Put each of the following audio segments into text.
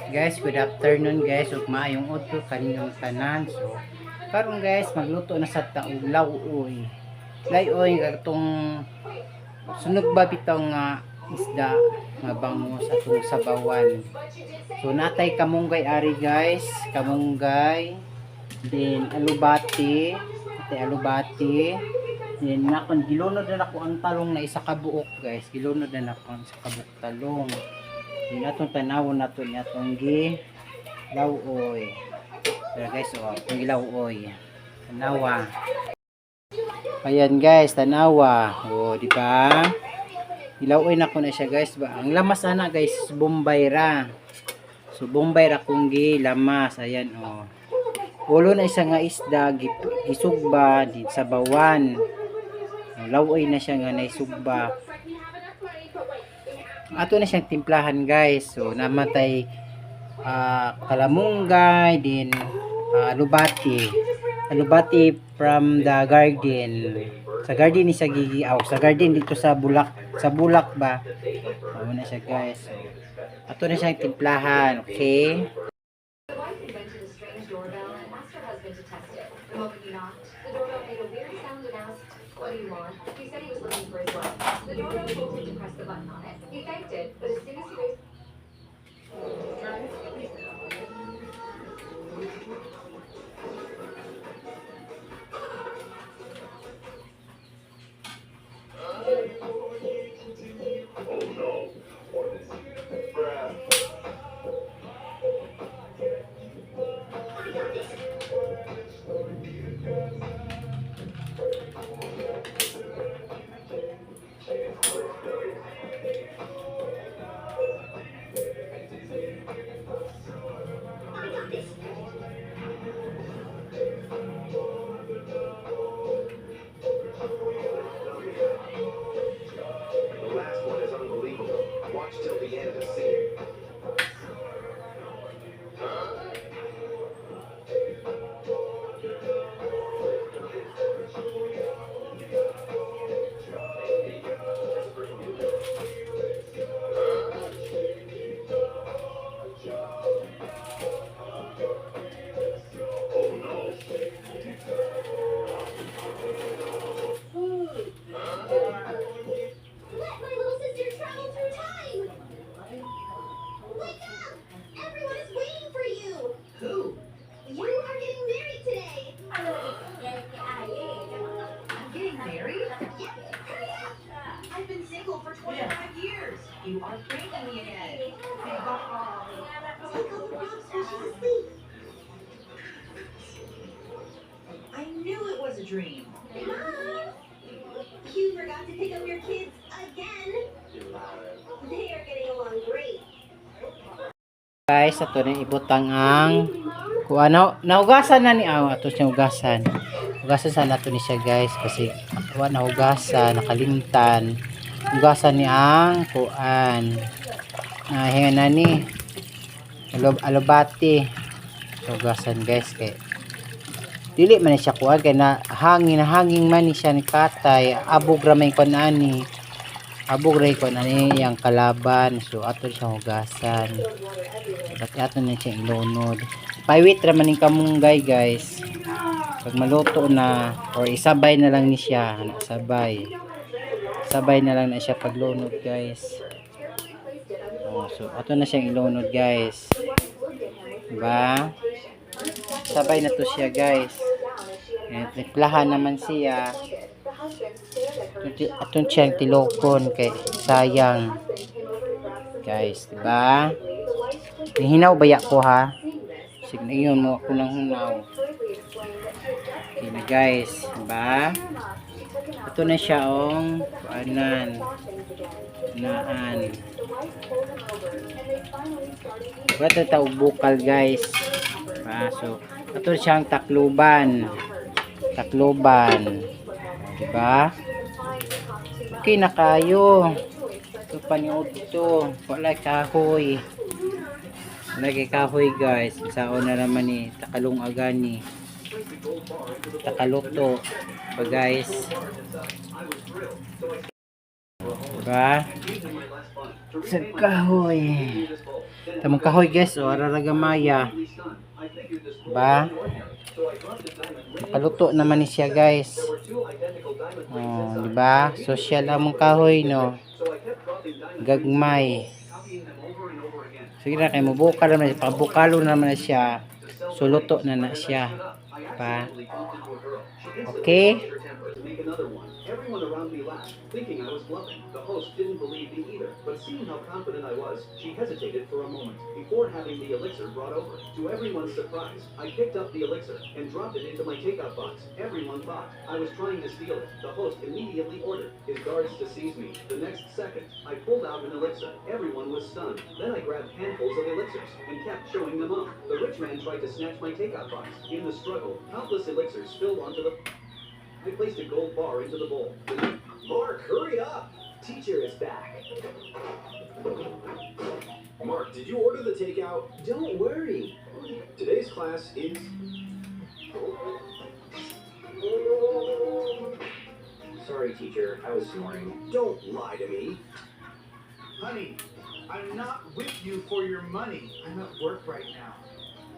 Guys, good afternoon guys. Ug maayong udto kaninyong tanan. So, karon guys, magluto na sa taog lawoy. Layoy katong sunog ba bitong isda nga bangus atong sabawan. So, natay kamunggay ari guys, kamunggay, then alubati, natay alubati. Then nakon gilunod na ako ang talong na isa ka buok guys. Gilunod na ako ang isa ka buok talong. Yung atong tanawon nato ni atong gi lawoy. Pero guys, atong gilawoy. Tanawa. Ayan guys, tanawa. Di ba? Gilawoy na ko na siya guys. Ang lamas ana guys, Bombay ra. So Bombay ra kung gilamas. Ayan Ulo na isa nga isda gisugba din sa bawan. Lawoy na siya nga naisugba. Ato na siyang timplahan guys. So namatay kalamunggay din alubati. Alubati from the garden. Sa garden ni siya gigiaw. Sa garden dito sa bulak ba. Ano na siya guys. So, ato na siyang timplahan. Okay? What do you want? He said he was looking for his wife. The doorbell told him to press the button on it. He thanked it, but as soon as he raised... Till the end of the scene. You are breaking me again. Take all the props while she's asleep. I knew it was a dream. Mom! You forgot to pick up your kids again. They are getting along great. Guys, ato na ibutang ang kuha nahugasan na ni ato siya hugasan. Hugasan sa nato ni siya guys kasi kuha nahugasan, nakalimtan. Hugasan ni ang kuan hinga na ni alubati. Hugasan guys kay dili man siya kuan kay na hangin man ni siya ni katay abog ra may kuan ani abog ra kuan ani yang kalaban. So ato siya hugasan pati ato na siya ilunod paiwit ra man ning kamunggay guys pag maluto na or isabay na lang ni siya sabay na lang na siya paglunod guys. So ato na siyang ilunod guys, diba? Sabay na to siya guys. Tiplahan naman siya atong siyang tilokon kay sayang guys, diba? Hinaw baya ko ha, sige yun mo ako ng hinaw. Okay na guys, diba? Ito na siya kuanan naan. Ito tawag bukal guys. So ito siyang takluban. Diba? Okay na kayo. Ito paniod ito. Wala kahoy. Guys. Saon na naman ni takalong agani. Takaluto pa guys. Diba? Sa kahoy. Tamang kahoy guys, o araragamaya. Ba? Paluto naman ni siya guys. Oh, di ba? Social among kahoy no. Gagmay. Sige na kay mabukal naman, pabukalo naman na siya. Suluto na na siya. Pa. Okay? Make another one. Everyone around me laughed, thinking I was bluffing. The host didn't believe me either, but seeing how confident I was, she hesitated for a moment before having the elixir brought over. To everyone's surprise, I picked up the elixir and dropped it into my takeout box. Everyone thought I was trying to steal it. The host immediately ordered his guards to seize me. The next second, I pulled out an elixir. Everyone was stunned. Then I grabbed handfuls of elixirs and kept showing them off. The rich man tried to snatch my takeout box. In the struggle, countless elixirs spilled onto the... I placed a gold bar into the bowl. Mark, hurry up! Teacher is back. Mark, did you order the takeout? Don't worry. Today's class is... Sorry, teacher. I was snoring. Don't lie to me. Honey, I'm not with you for your money. I'm at work right now.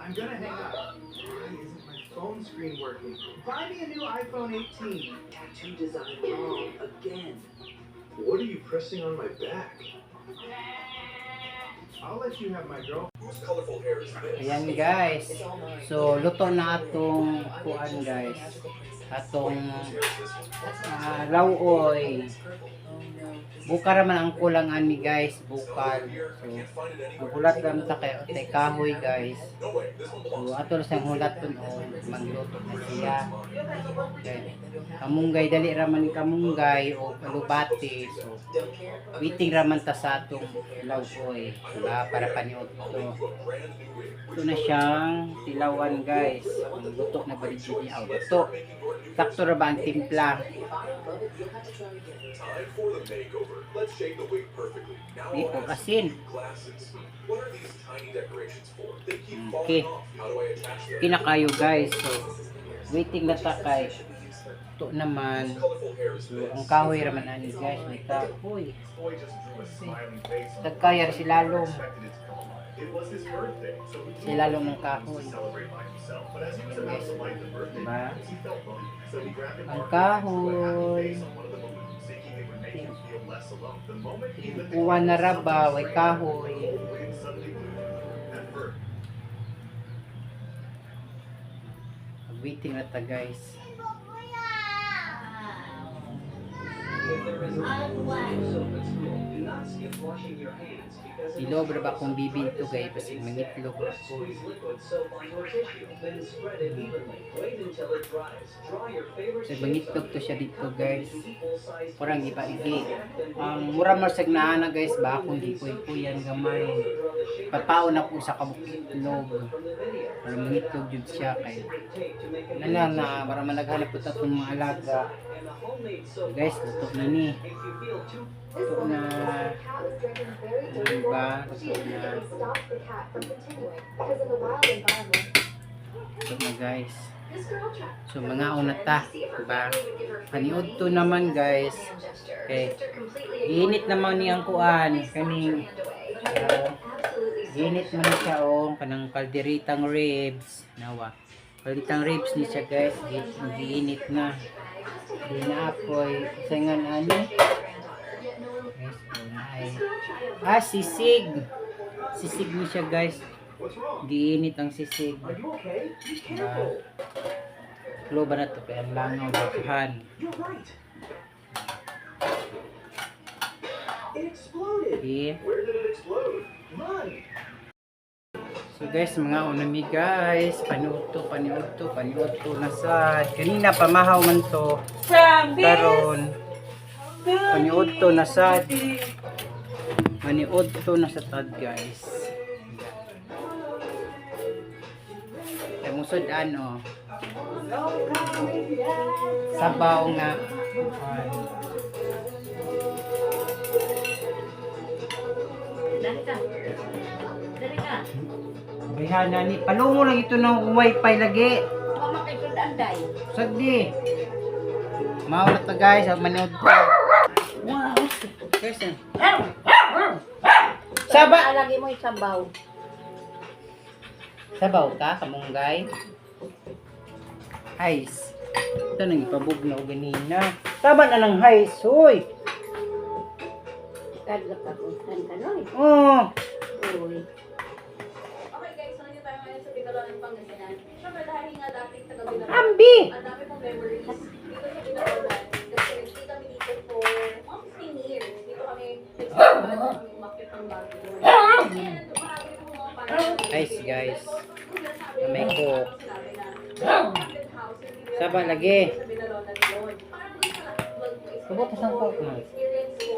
I'm gonna hang up. Why isn't my phone screen working? Buy me a new iPhone 18. Tattoo design wrong again. What are you pressing on my back? I'll let you have my girl. Whose colorful hair is this? Ayan guys. So, luto na atong kuan guys. Atong lauoy. Bukal raman ang kulang ani guys, bukal. So, magulat lang ta kay kahoy guys. So, ato sa hulaton o magluto na siya. Okay. Kamunggay dali raman ni kamunggay o kalubati. So, waiting raman ta sa atong lauoy, diba? Para paniod to. Ito na siyang tilawan guys. Luto na ba rin niya? Luto. Sakto ra ba ang timpla? Time for the makeover. Let's shade the wig perfectly. Now Dito I'll ask asin. you glasses. What are these tiny decorations for? They keep Okay. falling off. How do I attach them? Kinakayo guys. So, waiting na ta kay. Ito naman. Whose colorful hair is So, this? ang kahoy raman ani guys. May kahoy. Boy just drew a smiling face. Nagkayar si Lalong. Expected it to come alive. It was his birthday, so he Si Lalong ng kahoy. celebrate by himself. But as he was about to light the birthday Diba? candles, he felt lonely. So he grabbed a Ang marker and drew a kahoy. happy face on one of the balloons, thinking it would make him feel less alone. The moment he lifted Uwan na the raba, candles, way the kahoy. whole wig suddenly blew. At first, Waiting na ta guys. If there is a soap at school, do not skip washing your hands because it is Ilobra ba kung bibinto guys? Kasi mangitlog First, ako. squeeze liquid soap onto a tissue, then spread it evenly. Wait until it dries. Draw your favorite So, shapes mangitlog on to it. siya dito Cut them guys. into equal-sized Parang pieces. iba igi. Then Ang mura marsag na ana guys ba kung di kuy-kuyan gamay. draw the shape Papaon na po sa kabukitlog. from the video. Para mangitlog jud siya kay. Tape to make a Nala na para managhanap po ta itong mga alaga. and a homemade soap Guys, luto na ni. if you feel too This Ito woman na. says her cat was drinking very dirty Diba? water. She Ito na. immediately stopped the cat from continuing because in the wild environment, Ito na guys. this girl tried. So mga una ta. Diba? Paniod to naman guys. Okay. Init naman niyang kuan. Kaning. Init man siya o. Kanang kalderitang ribs. Nawa. Kalderitang ribs ni siya guys. Giinit na. Di na apoy. Sangan ano. Guys, ay. Sisig. Sisig ni siya guys. what's wrong? Giinit ang sisig. Are you okay? Be Diba? careful. Klo ba na to? Kaya ang langaw. Bakahan. You're right. It exploded. Okay. Where did it explode? Run. So guys, mga unami guys, paniudto na sad. Kanina pamahaw man to. Karon paniudto na sad. Paniudto na sa tad guys. Ay musod ano. Sabaw nga. Bayhana ni palungo lang ito ng wifi lagi. Sagdi. Mao na to guys, manood ko. Wow. Guys, Saba! Lagi mo isabaw. Sabaw ka, kamunggay. Ice. Ito nang ipabugnaw ganina. Tama na ng ice, hoy. Kadlak ako. Kan kanoy. Oh. Uy. Okay guys, so nandito tayo ngayon sa Bicol ng Pangasinan. Siyempre dahil nga dating taga Bicol. Ambi! Ang dami pong memories dito sa Bicol. Kasi stay kami dito for 15 years. Dito kami umakyat ng bago. And marami pong mga panahon. Ice, guys. Na may coke. Sinabi na, Saba lagi. sa Binalonan yun. Parang doon sa Kabutas ng coke mo. experience ko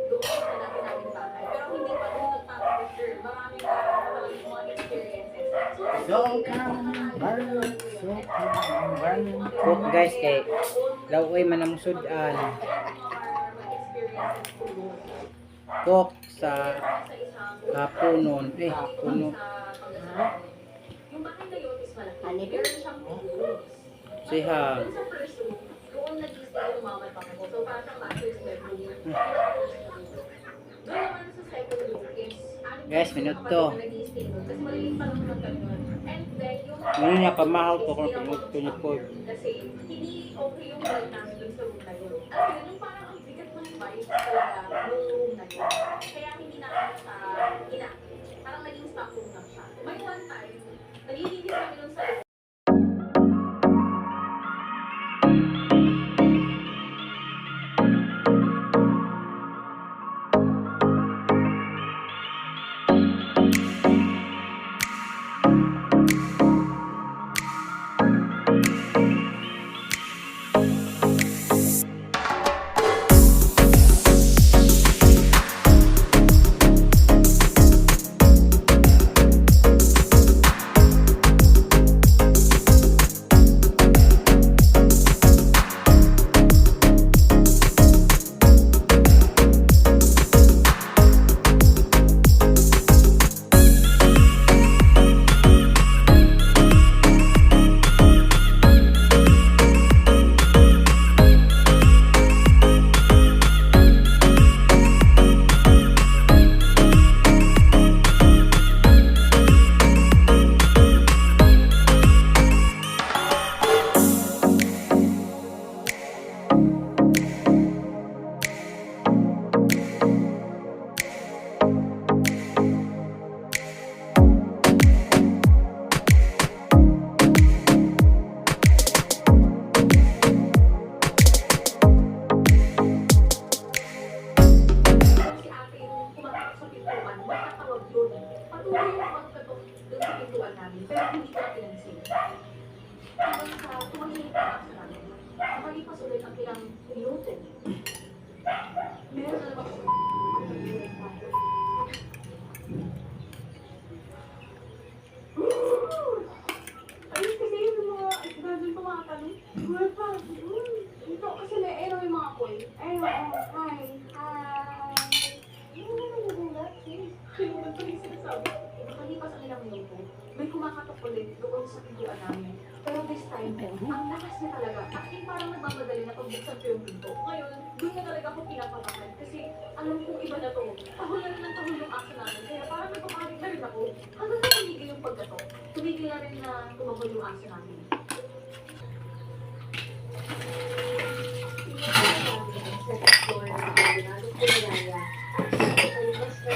doon sa dati naming bahay. Pero hindi pa doon nagpapapicture. Maraming mga experiences. Cook guys kay lawoy man ang sudan. Cook sa punon. Puno. Yung bahay na yun is malaki. Ano? Meron siyang rooms. Siha. Doon sa first room, doon nag-stay yung mama at papa ko. So parang siyang master's bedroom. Doon naman sa second room is Guys, minuto. nag-stay doon. Kasi maliit pa lang naman kami nun. And then yung Ano niya pamahaw to kung pinuto po. kasi hindi okay yung light namin dun sa room na yun. Alam mo yun, yung parang ang bigat ng vibes talaga nung room na yun. Kaya hindi namin siya ina. Parang naging stock room lang siya. May one time, nalilinis kami dun sa loob. Si ate yung pumatak sa pintuan, magkatawag yun. Patuloy yung magkatok dun sa pintuan namin, pero hindi ko na pinansin. Hanggang sa tumahimik na ako sa namin. Nakalipas ulit ang ilang minuto. Meron na naman ako. Ayun kasi yung mga gano'n tumatanong. Wala pa. Ito kasi may error yung mga koy. Ayun, hi. Sinunod ko yung sinasabi. Nakalipas ang ilang minuto, may kumakatok ulit doon sa pintuan namin. Pero this time, ang lakas niya talaga. Actually, parang nagmamadali na pagbuksan ko yung pinto. Ngayon, doon na talaga ako pinapatakan. Kasi alam kong iba na to. Tahol na rin ng tahol yung aso namin. Kaya parang nagpapanik na rin ako. Hanggang sa tumigil yung pagkatok. Tumigil na rin na tumahol yung aso namin. Second floor na ginagawa ko nilaya. Ay, mas na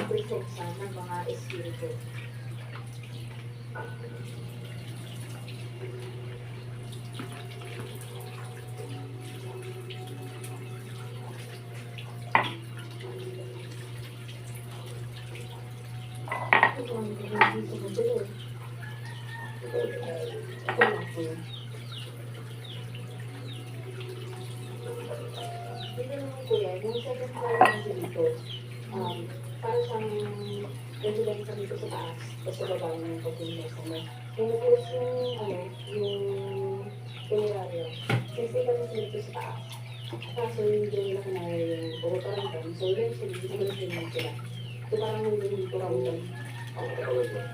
presensya ng mga espiritu. Ito ang hindi sa magulo. Wala po yun. Dito naman kuya, yung second floor namin dito, para siyang resident kami dito sa taas, tapos sa baba yung pag-indos kami. Yung na-close yung puneraryo, kasi kami dito sa taas. Kaso hindi nila kinaya yung purutarang doon, so eventually, umalis din lang sila. So parang hindi dito kami doon. Naharapan?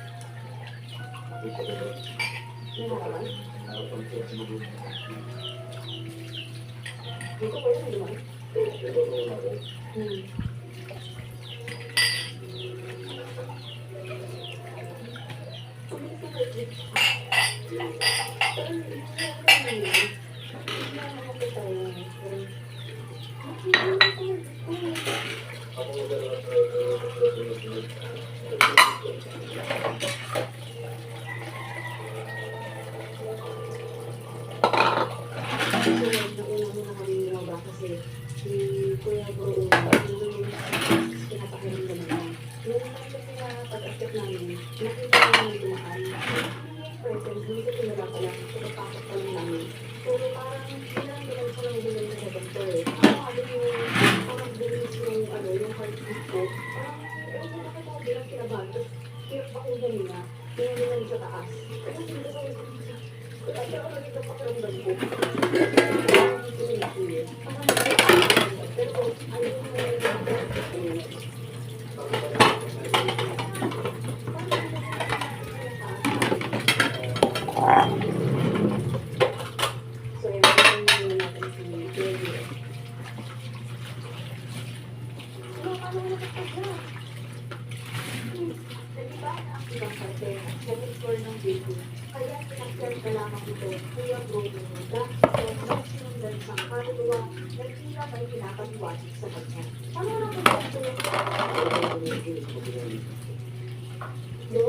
Dito ko yun, di ba? Kasi si Kuya Bro, pinapakiramdam niya. Yung pag-accept namin, nakita namin yung dumaan. Presence, hindi ko tinala pala, pagpapasok pa lang namin. Pero parang, kailangan ko lang bilhin sa doktor eh. Sabi yung, parang bilis yung, yung heartbeat ko. Parang, ewan ko bakit ako bilang kinabahan. Tapos, hirap ako kanina, tingnan sa taas. Kasi hindi ko kaya ako naging pakiramdam ko. Pero, kaya pinag-share ka lamang ito, Kuya Bro, dahil ito, sinundan siyang kaluluwa, nagtila may pinapaliwanag sa kanya. Ano na ba ito yung no?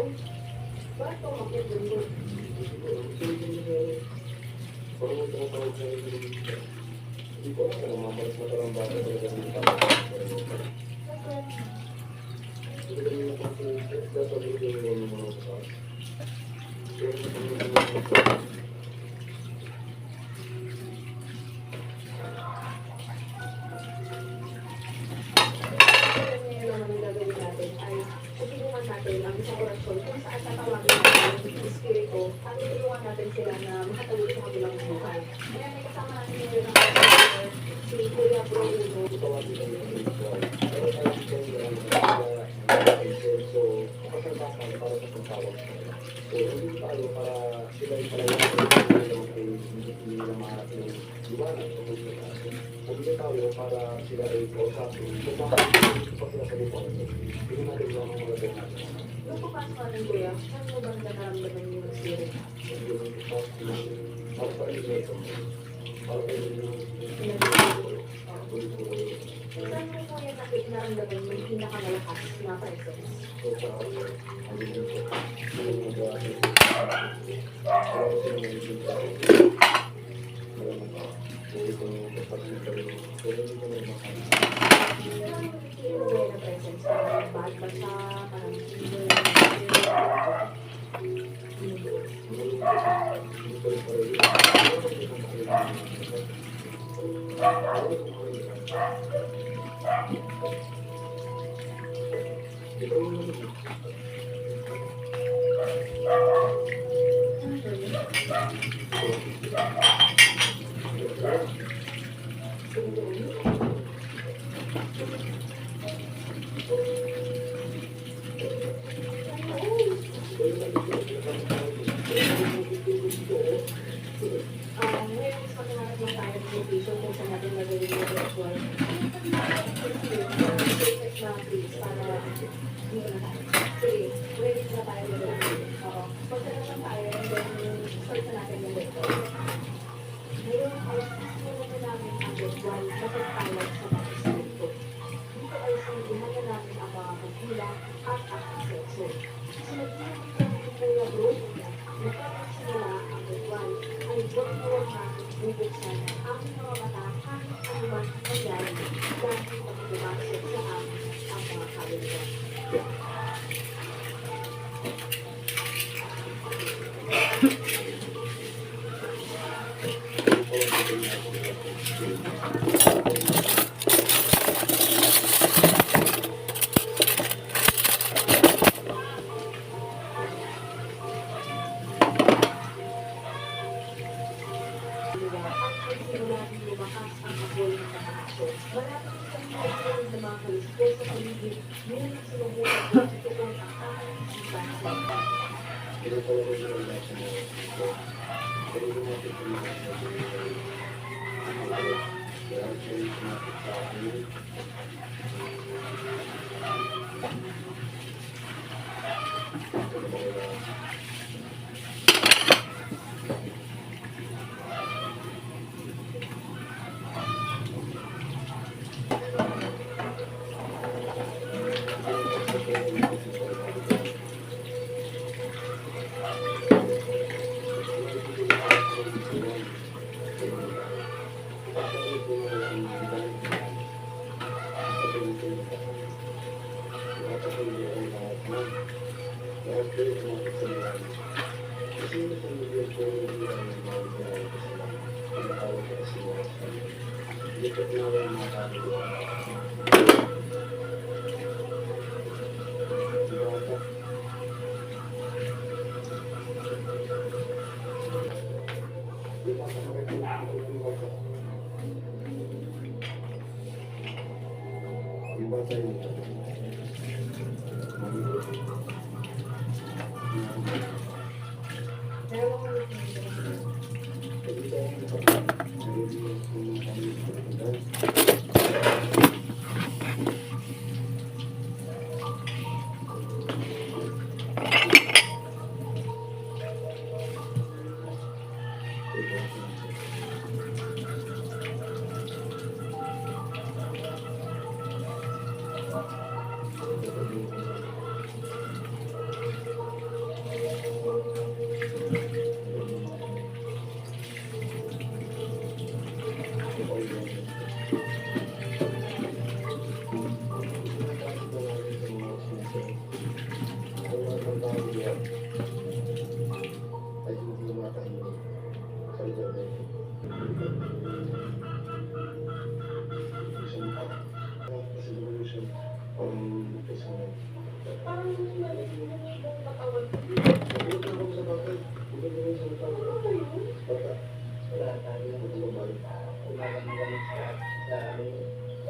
Bakit ito makikita mo? Natin ang isang orasyon kung saan tatawagin natin yung espiritu at tutulungan natin sila na makatawid sa kabilang buhay. Kaya may kasama natin ngayon ang si Kuya Bro Uno. Nung papasok natin, Kuya, saan mo bang nakaramdaman yung spirit? Saan mo, Kuya, naramdaman yung pinakamalakas na presence?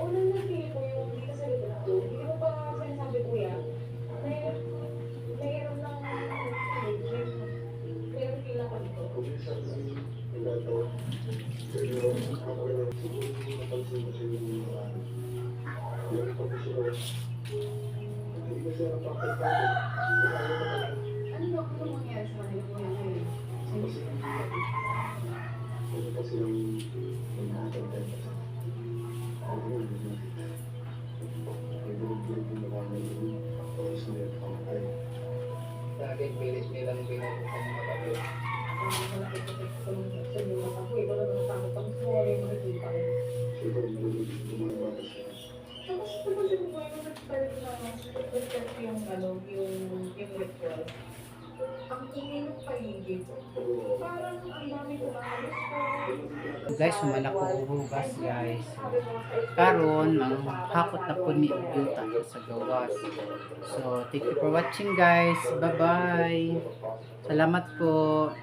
Unang na-feel ko yung dito sa likod ko. Hindi mo ba sinasabi, kuya? Mayroon lang mayroon feel ako dito. Ano ba kung mangyari sa kanila kuya ngayon? Sa akin, bilis nilang binubukan ng mga Tapos tuloy mo yung nag-start na yung ano, yung ritual. Ang ingay ng paligid. Parang ang dami ko guys, humana ko hugas guys. Karon manghakot na po ni Uguta sa gawas. So, thank you for watching guys. Bye-bye. Salamat po.